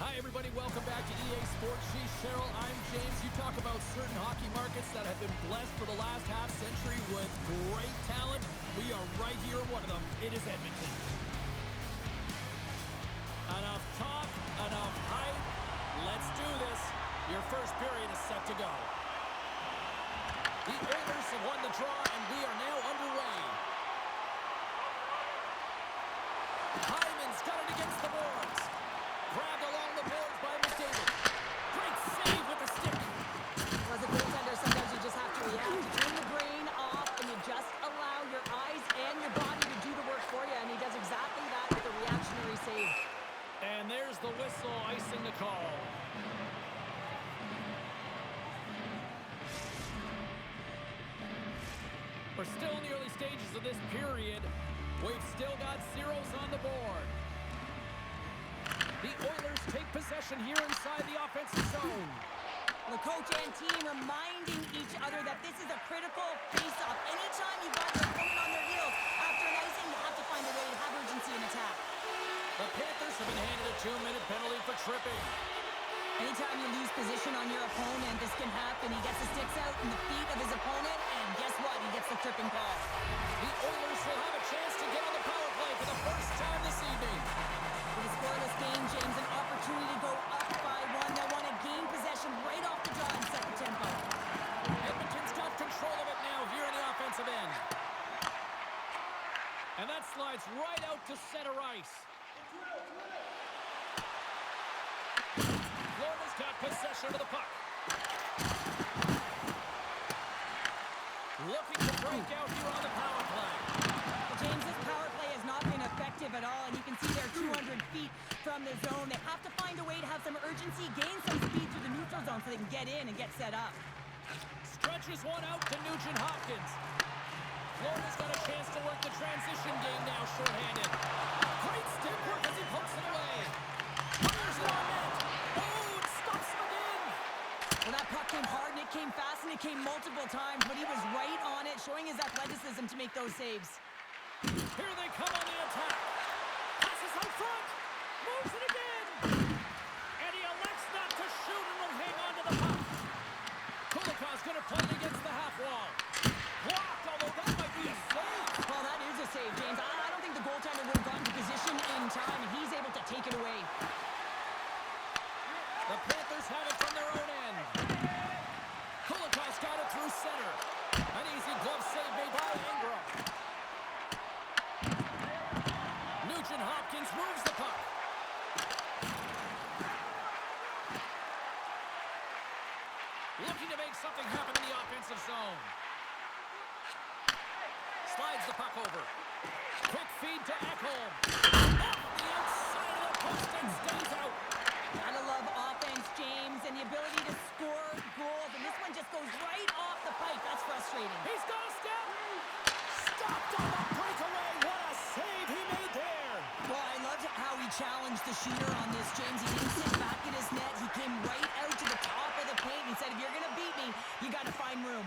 Hi, everybody. Welcome back to EA Sports. She's Cheryl. I'm James. You talk about certain hockey markets that have been blessed for the last half century with great talent. We are right here in one of them. It is Edmonton. Enough talk, enough hype. Let's do this. Your first period is set to go. The Oilers have won the draw, and we are now underway. Hyman's got it against the boards. Grabbed along the boards by McDavid. Great save with the stick. As a goaltender, sometimes you just have to react. You turn the brain off, and you just allow your eyes and your body to do the work for you, and he does exactly that with a reactionary save. And there's the whistle, icing the call. We're still in the early stages of this period. We've still got zeros on the board. The Oilers take possession here inside the offensive zone. The coach and team reminding each other that this is a critical face-off. Anytime you've got your opponent on their heels after an icing, you have to find a way to have urgency in attack. The Panthers have been handed a 2-minute penalty for tripping. Anytime you lose position on your opponent, this can happen. He gets the sticks out in the feet of his opponent, and guess what? He gets the tripping call. The Oilers will have a chance to get on the power play for the first time this evening. With a scoreless game, James, an opportunity to go up by one. They want to gain possession right off the draw and set the tempo. Edmonton's got control of it now here in the offensive end. And that slides right out to center ice. Florida's got possession of the puck. Looking to break out here on the power play. James, this power play has not been effective at all, and you can see they're 200 feet from the zone. They have to find a way to have some urgency, gain some speed through the neutral zone so they can get in and get set up. Stretches one out to Nugent Hopkins. Florida's got a chance to work the transition game now, shorthanded. Great stick work as he pokes it away. Fires it on net. Oh, it stops him again. Well, that puck came hard, and it came fast, and it came multiple times, but he was right on it, showing his athleticism to make those saves. Here they come on the attack. Passes out front. Moves it again. And he elects not to shoot and will hang on to the puck. Kulikov's going to play it against the half wall. Blocked, although that might be a save. Well, that is a save, James. I don't think the goaltender would have gotten to position in time, and he's able to take it away. The Panthers have it from their own end. Kulikov's got it through center. An easy glove save made by Ingram. Nugent Hopkins moves the puck. Looking to make something happen in the offensive zone. Slides the puck over. Quick feed to Ekholm. Off the outside of the post and stays out. Gotta love offense, James, and the ability to score goals. And this one just goes right off the pipe. That's frustrating. He's got a step. Stopped on the breakaway. What a save he made there. Well, I loved how he challenged the shooter on this, James. He didn't sit back in his net. He came right out to the top of the paint. He said, if you're going to beat me, you got to find room.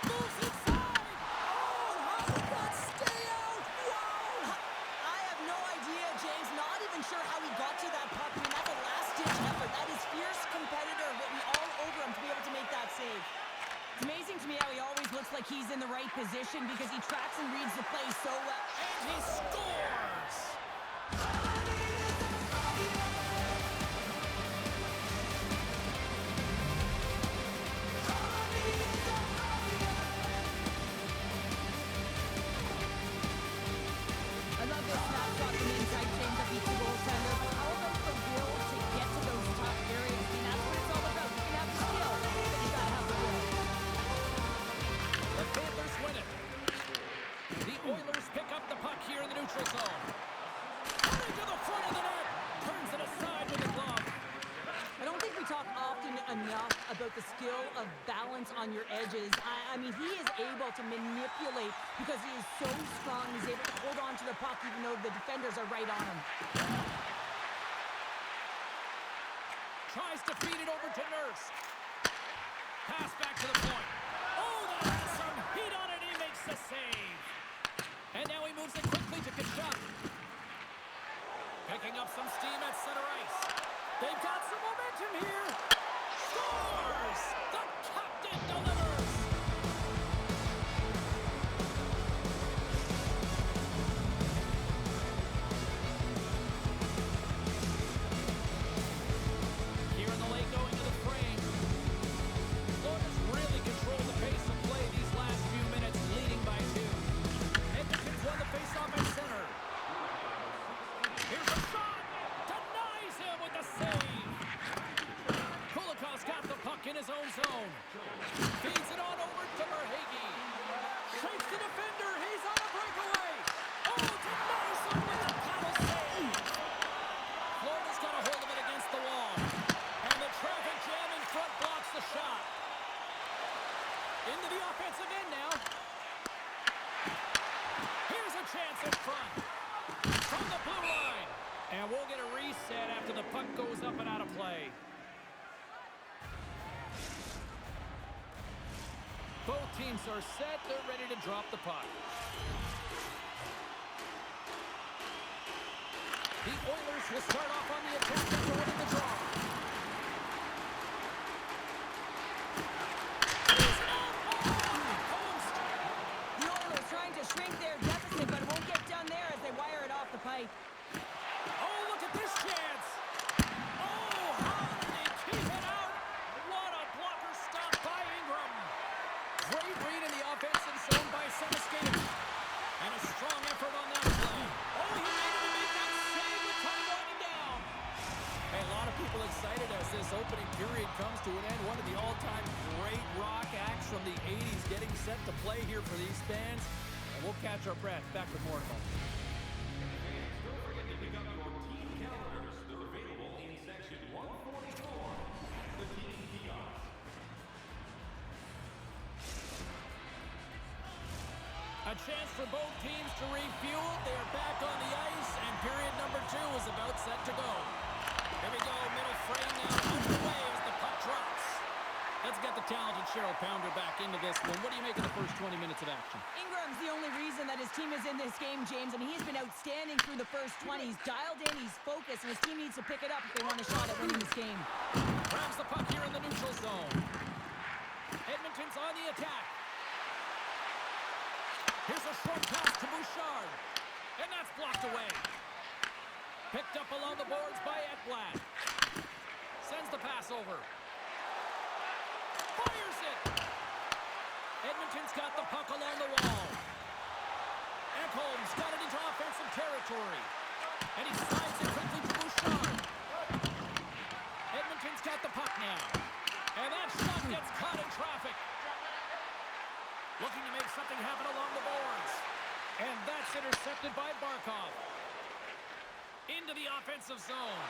Moves inside. Oh, how did that stay out? Wow. I have no idea, James. Not even sure how he got to that puck. I mean, that's a last-ditch effort. That is fierce competitor written all over him to be able to make that save. It's amazing to me how he always looks like he's in the right position because he tracks and reads the play so well. And he scores. I love this snapshot from inside, James, of each goaltender. But how about the will to get to those tough areas? I mean, that's what it's all about. You can have the skill, but you gotta have the will. The Panthers win it. The Oilers pick up the puck here in the neutral zone. Running to the front of the net. Turns it aside with a glove. I don't think we talk often enough about the skill of balance on your edges. I mean, he is able to manipulate because he is so strong. He's able to hold on to the puck even though the defenders are right on him. Tries to feed it over to Nurse. Pass back to the point. Oh, that has some heat on it. He makes the save. And now he moves it quickly to Kachuk. puck goes up and out of play. Both teams are set. They're ready to drop the puck. The Oilers will start off on the attack after winning the draw. The Oilers trying to shrink their deficit, but it won't get done there as they wire it off the pipe. Oh, look at this chance. Oh, how did they keep it out? What a blocker stop by Ingram. Great read in the offensive zone by Seneschal. And a strong effort on that play. Oh, he made it to make that save with time winding down. Hey, a lot of people excited as this opening period comes to an end. One of the all-time great rock acts from the 80s getting set to play here for these fans. And we'll catch our breath. Back with more in a moment. Don't forget to pick up your team calendars. They're available in section 144, the team kiosk. A chance for both teams to refuel. They are back on the ice, and period number 2 is about set to go. Here we go, middle frame now underway as the puck drops. Let's get the talented Cheryl Pounder back into this one. What do you make of the first 20 minutes of action? Ingram's the only reason that his team is in this game, James. I mean, he's been outstanding through the first 20. He's dialed in, he's focused, and his team needs to pick it up if they want a shot at winning this game. Grabs the puck here in the neutral zone. Edmonton's on the attack. Here's a short pass to Bouchard. And that's blocked away. Picked up along the boards by Ekblad. Sends the pass over. Fires it. Edmonton's got the puck along the wall. Ekholm's got it into offensive territory. And he slides it quickly to Bouchard. Edmonton's got the puck now. And that shot gets caught in traffic. Looking to make something happen along the boards. And that's intercepted by Barkov. Into the offensive zone.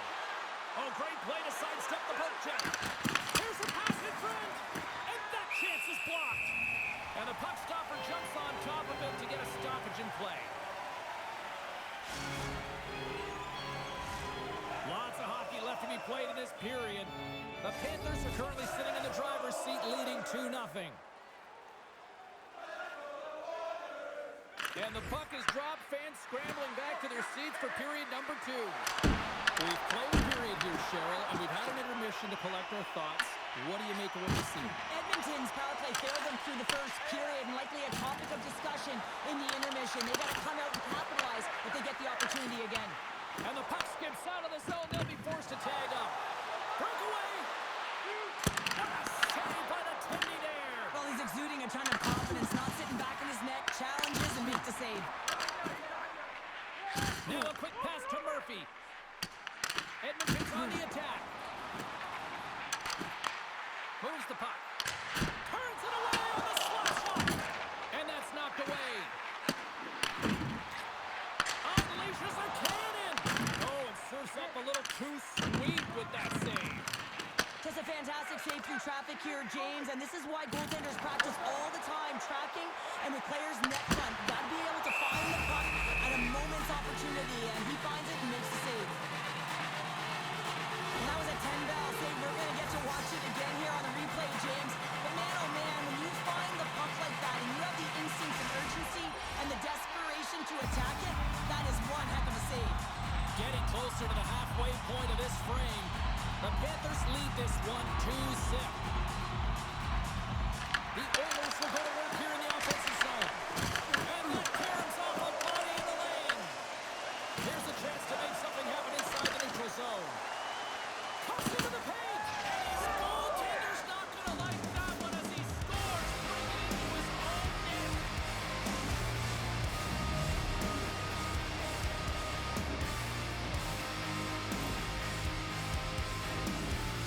Oh, great play to sidestep the poke check. Here's a pass in front. And that chance is blocked. And the puck stopper jumps on top of it to get a stoppage in play. Lots of hockey left to be played in this period. The Panthers are currently sitting in the driver's seat leading 2-0. And the puck is dropped. Fans scrambling back to their seats for period number 2. We've played a period here, Cheryl, and we've had an intermission to collect our thoughts. What do you make of what you see? Edmonton's power play failed them through the first period and likely a topic of discussion in the intermission. They got to come out and capitalize if they get the opportunity again. And the puck skips out of the zone. They'll be forced to tag up. Breakaway! What a save by the Tindy there! Well, he's exuding a ton of confidence, not sitting back in his net, challenges and makes the save. Now a quick pass to Murphy. Edmonton's on the attack. Moves the puck. Turns it away on the slot shot. And that's knocked away. Unleashes a cannon. Oh, it serves up a little too sweet with that save. Just a fantastic save through traffic here, James, and this is why goaltenders practice all the time, tracking and with players net front. You got to be able to find the puck at a moment's opportunity, and he finds it and makes the save. And that was a 10-ball save. We're going to get to watch it again here on the replay, James. But man, oh man, when you find the puck like that and you have the instincts and urgency and the desperation to attack it, that is one heck of a save. Getting closer to the halfway point of this frame. The Panthers lead this one 2-0. The Oilers will go to work here in the offensive zone. And that tears off a body in the lane. Here's a chance to make something happen inside the neutral zone. Cuts into the paint. And his goaltender's not going to like that one as he scores right into his own net.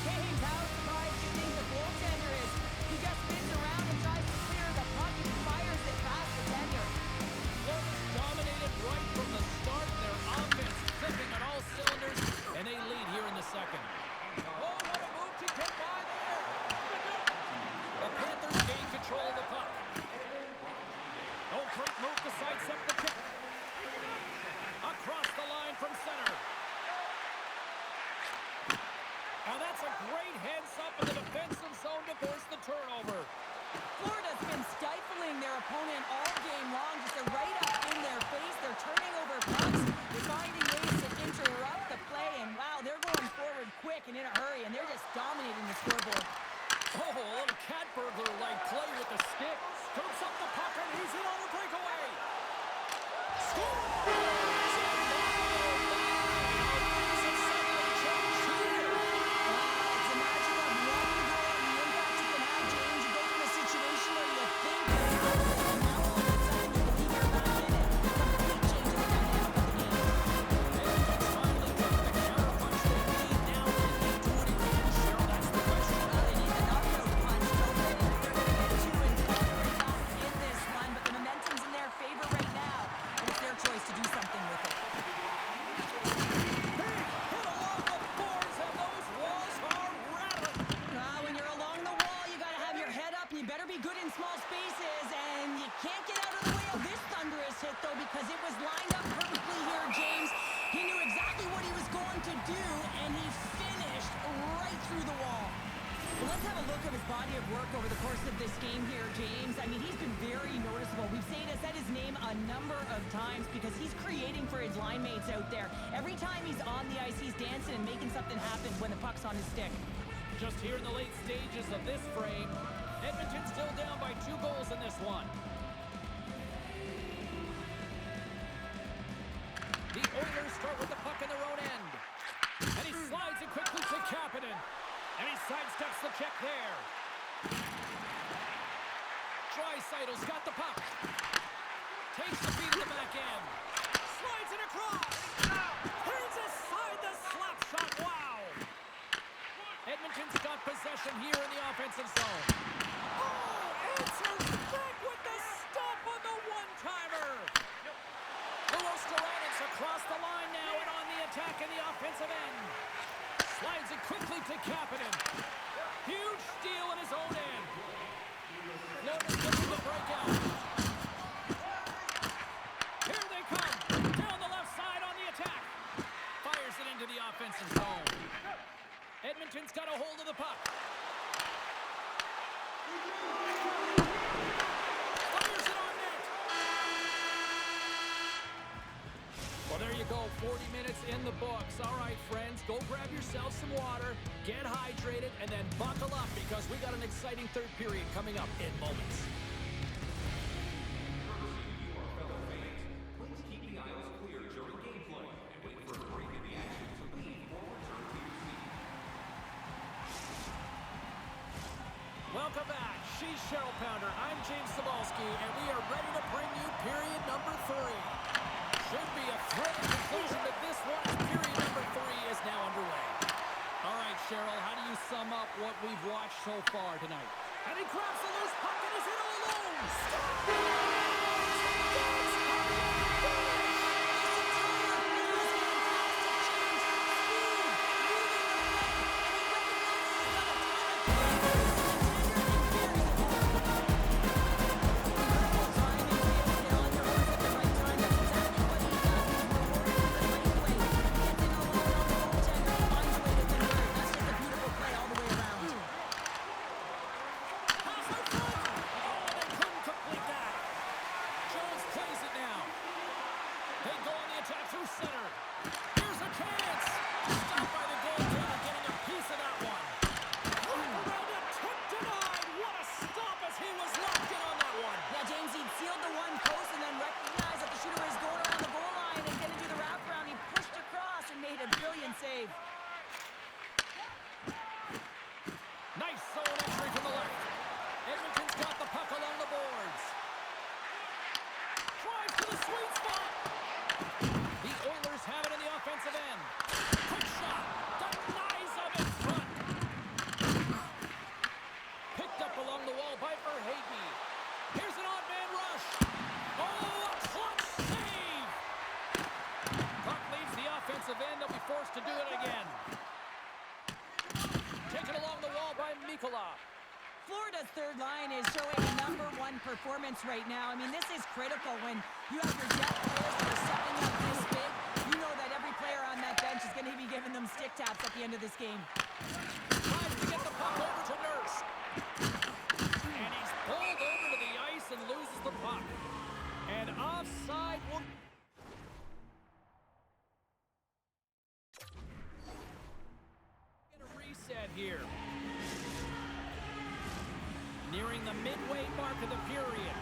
James, how surprised do you think the goaltender is? He just spins around and tries to clear the was lined up perfectly here, James. He knew exactly what he was going to do, and he finished right through the wall. Well, let's have a look at his body of work over the course of this game here, James. I mean, he's been very noticeable. We've said his name a number of times because he's creating for his line mates out there. Every time he's on the ice, he's dancing and making something happen when the puck's on his stick. Just here in the late stages of this frame, Edmonton still down by 2 goals in this one. The Oilers start with the puck in their own end. And he slides it quickly to Kapanen. And he sidesteps the check there. Draisaitl's got the puck. Takes the feed to the back end. Slides it across. Turns aside the slap shot. Wow. Edmonton's got possession here in the offensive zone. Oh, answers back with the stop on the one-timer. Luostarinen across the line now and on the attack in the offensive end. Slides it quickly to Kapanen. Huge steal in his own end. Florida's looking to break out. Here they come. Down the left side on the attack. Fires it into the offensive zone. Edmonton's got a hold of the puck. Fires it on net. Well, there you go. 40 minutes in the books. All right, friends, go grab yourself some water, get hydrated, and then buckle up because we got an exciting third period coming up in moments. Courtesy of you, our fellow fans, please keep the aisles clear during gameplay and wait for a break in the action to leave or return to your seat. Welcome back. She's Cheryl Pounder. I'm James Cebulski, and we are ready to bring you period number 3. Should be a thrilling conclusion to this one as period number 3 is now underway. All right, Cheryl, how do you sum up what we've watched so far tonight? And he grabs the loose puck and is in all alone. Nice zone entry from the left. Edmonton's got the puck along the boards. Drives to the sweet spot. The Oilers have it in the offensive end. Quick shot. Denies him in front. Picked up along the wall by Verhaeghe. Here's an odd man rush. Oh, a clutch save. Puck leaves the offensive end. They'll be forced to do it again. Taken along the wall by Mikkola. Florida's third line is showing a #1 performance right now. I mean, this is critical when you have your depth players that are stepping up this big. You know that every player on that bench is going to be giving them stick taps at the end of this game. Tries to get the puck over to Nurse. And he's pulled over to the ice and loses the puck. And offside will... Get a reset here. Nearing the midway mark of the period.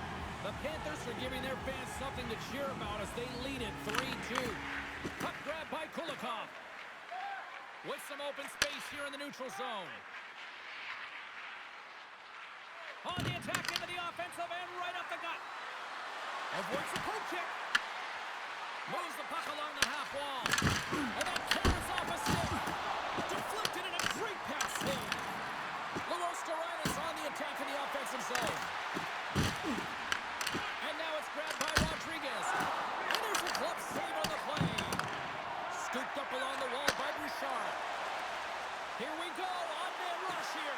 The Panthers are giving their fans something to cheer about as they lead it 3-2. Puck grab by Kulikov. With some open space here in the neutral zone. On the attack into the offensive end, right up the gut. Avoids the poke check. Moves the puck along the half wall. And then carries off a stick. Deflected in a great pass save. Luostarinen on the attack in the offensive zone. And now it's grabbed by Rodriguez. And there's a glove save on the play. Scooped up along the wall by Bouchard. Here we go, on-man rush here.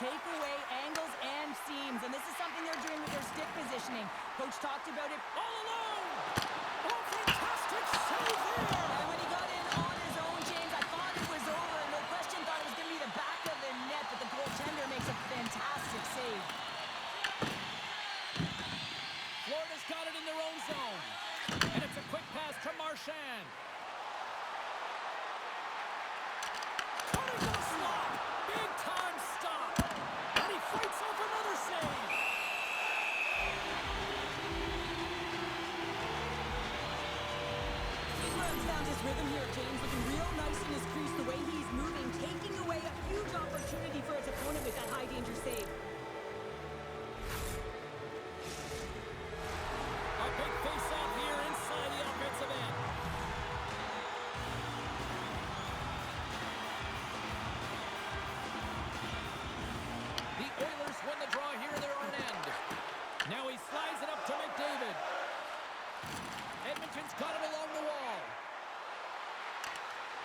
take away angles and seams, and this is something they're doing with their stick positioning. Coach talked about it. All alone! Oh, fantastic save there! And when he got in on his own, James, I thought it was over, and no question thought it was going to be the back of the net, but the goaltender makes a fantastic save. Florida's got it in their own zone. And it's a quick pass to Marchand. Cutting to the slot. Big time stop. And he fights off another save. Brown's found his rhythm here, James, looking real nice in his crease, the way he's moving, taking away a huge opportunity for his opponent with that high-danger save. A big face-off here inside the offensive end. The Oilers win the draw here in their own end. Now he slides it up to McDavid. Edmonton's got it along the wall.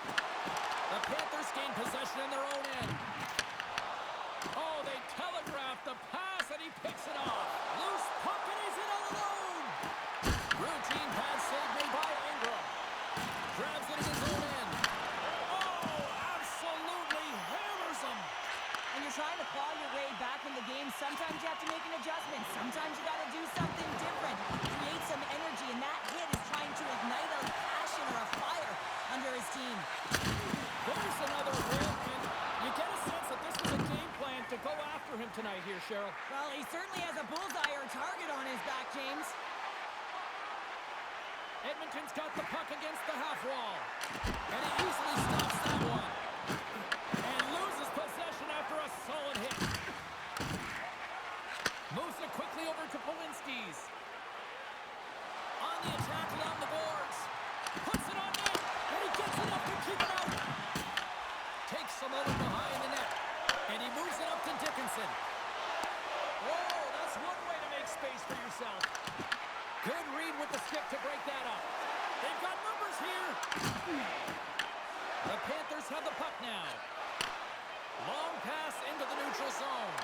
The Panthers gain possession in their own end. Oh, they telegraph the pass, and he picks it off. Loose puck, and he's in all alone. Routine pass save made by Ingram. Grabs it in his own end. Oh, absolutely hammers him. When you're trying to claw your way back in the game, sometimes you have to make an adjustment. Sometimes you got to do something different, create some energy, and that hit is trying to ignite a passion or a fire under his team. There's another hit, and you get a sense that this was a game plan to go after him tonight here, Cheryl. Well, he certainly has a bullseye or a target on his back, James. Edmonton's got the puck against the half wall, and he easily stops that one. And loses possession after a solid hit. Moves it quickly over to Polinski's. On the attack along the boards. Puts it on net, and he gets it up to keep it out. Takes a moment behind the net, and he moves it up to Dickinson. Whoa, that's one way to make space for yourself. Good read with the stick to break that up. They've got numbers here. The Panthers have the puck now. Long pass into the neutral zone.